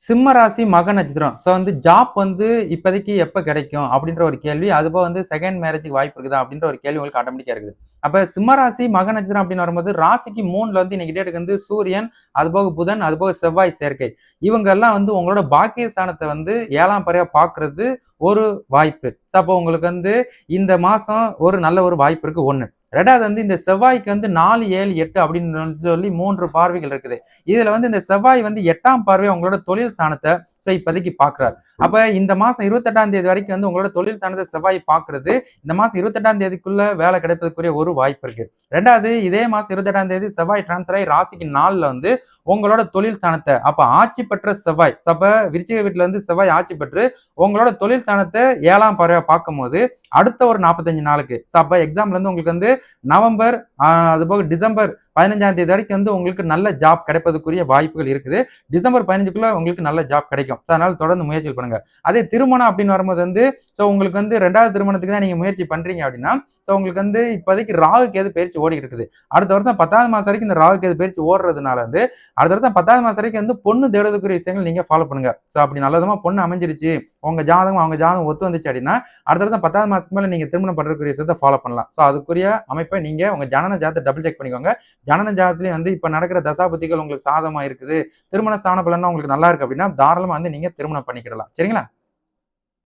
சிம்ம ராசி மக நட்சத்திரம். ஸோ வந்து ஜாப் வந்து இப்போதைக்கு எப்ப கிடைக்கும்? அப்படின்ற ஒரு கேள்வி. அதுபோக வந்து செகண்ட் மேரேஜ்க்கு வாய்ப்பு இருக்குதா? அப்படின்ற ஒரு கேள்வி உங்களுக்கு ஆட்டோமேட்டிக்கா இருக்குது. அப்ப சிம்ம ராசி மக நட்சத்திரம் அப்படின்னு வரும்போது, ராசிக்கு 3ல வந்து இன்னைக்கு டேட்டுக்கு வந்து சூரியன், அதுபோக புதன், அதுபோக செவ்வாய் சேர்க்கை. இவங்க எல்லாம் வந்து உங்களோட பாக்கிய ஸ்தானத்த வந்து 7ஆம் பார்வையா பார்க்கிறது ஒரு வாய்ப்பு. ஸோ அப்போ உங்களுக்கு வந்து இந்த மாசம் ஒரு நல்ல ஒரு வாய்ப்பு இருக்கு 1. 2வது வந்து இந்த செவ்வாய்க்கு வந்து 4, 7, 8 அப்படின்னு சொல்லி 3 பார்வைகள் இருக்குது. இதுல வந்து இந்த செவ்வாய் வந்து 8ஆம் பார்வையா உங்களோட தொழில் ஸ்தானத்த இப்போதைக்கு பார்க்கிறார். அப்ப இந்த மாசம் 28ஆம் தேதி வரைக்கும் வந்து உங்களோட தொழில் ஸ்தானத்த செவ்வாய் பார்க்கிறது, இந்த மாசம் 28ஆம் தேதிக்குள்ள வேலை கிடைப்பதற்குரிய ஒரு வாய்ப்பு இருக்கு. 2வது இதே மாசம் 28ஆம் தேதி செவ்வாய் டிரான்ஸ்ஃபர் ஆகி ராசிக்கு 4ல வந்து உங்களோட தொழில் ஸ்தானத்த அப்ப ஆட்சி பெற்ற செவ்வாய். அப்ப விருச்சிக வீட்டுல வந்து செவ்வாய் ஆட்சி பெற்று உங்களோட தொழில் ஸ்தானத்த 7ஆம் பார்வையா பார்க்கும்போது அடுத்த ஒரு 45 நாளுக்கு அப்ப எக்ஸாம்ல இருந்து உங்களுக்கு வந்து நவம்பர் அதுபோக டிசம்பர் 15ஆம் தேதி வரைக்கும் வந்து உங்களுக்கு நல்ல ஜாப் கிடைப்பதற்குரிய வாய்ப்புகள் இருக்குது. டிசம்பர் 15க்குள்ள உங்களுக்கு நல்ல ஜாப் கிடைக்கும். அதனால தொடர்ந்து முயற்சி பண்ணுங்க. அதே திருமணம் அப்படின்னு வரும்போது வந்து உங்களுக்கு வந்து 2வது திருமணத்துக்கு தான் நீங்க முயற்சி பண்றீங்க அப்படின்னா உங்களுக்கு வந்து இப்போதைக்கு ராகு கேது பயிற்சி ஓடிட்டு இருக்குது. அடுத்த வருஷம் 10வது மாசம் வரைக்கும் இந்த ராகு கேது பயிற்சி ஓடுறதுனால வந்து அடுத்த வருஷம் 10வது மாசம் வரைக்கும் வந்து பொண்ணு தேடுறதுக்குரிய விஷயங்கள் நீங்க ஃபாலோ பண்ணுங்க. அப்படி நல்லதமா பொண்ணு அமைஞ்சிருச்சு, உங்க ஜாதகம் அவங்க ஜாதகம் ஒத்து வந்துச்சு அப்படின்னா அடுத்த வருஷம் 10வது மாசத்துக்கு மேல நீங்க திருமணம் பண்றதுக்குரிய விஷயத்தை ஃபாலோ பண்ணலாம். அதுக்குரிய அமைப்பை நீங்க உங்க ஜனன ஜாதத்தை டபுள் செக் பண்ணிக்கோங்க. ஜனன ஜாதத்திலேயே வந்து இப்ப நடக்கிற தசாபுத்திகள் உங்களுக்கு சாதகமா இருக்குது, திருமண ஸ்தான பலன்னா உங்களுக்கு நல்லா இருக்கு அப்படின்னா தாராளமா வந்து நீங்க திருமணம் பண்ணிக்கிடலாம். சரிங்களா?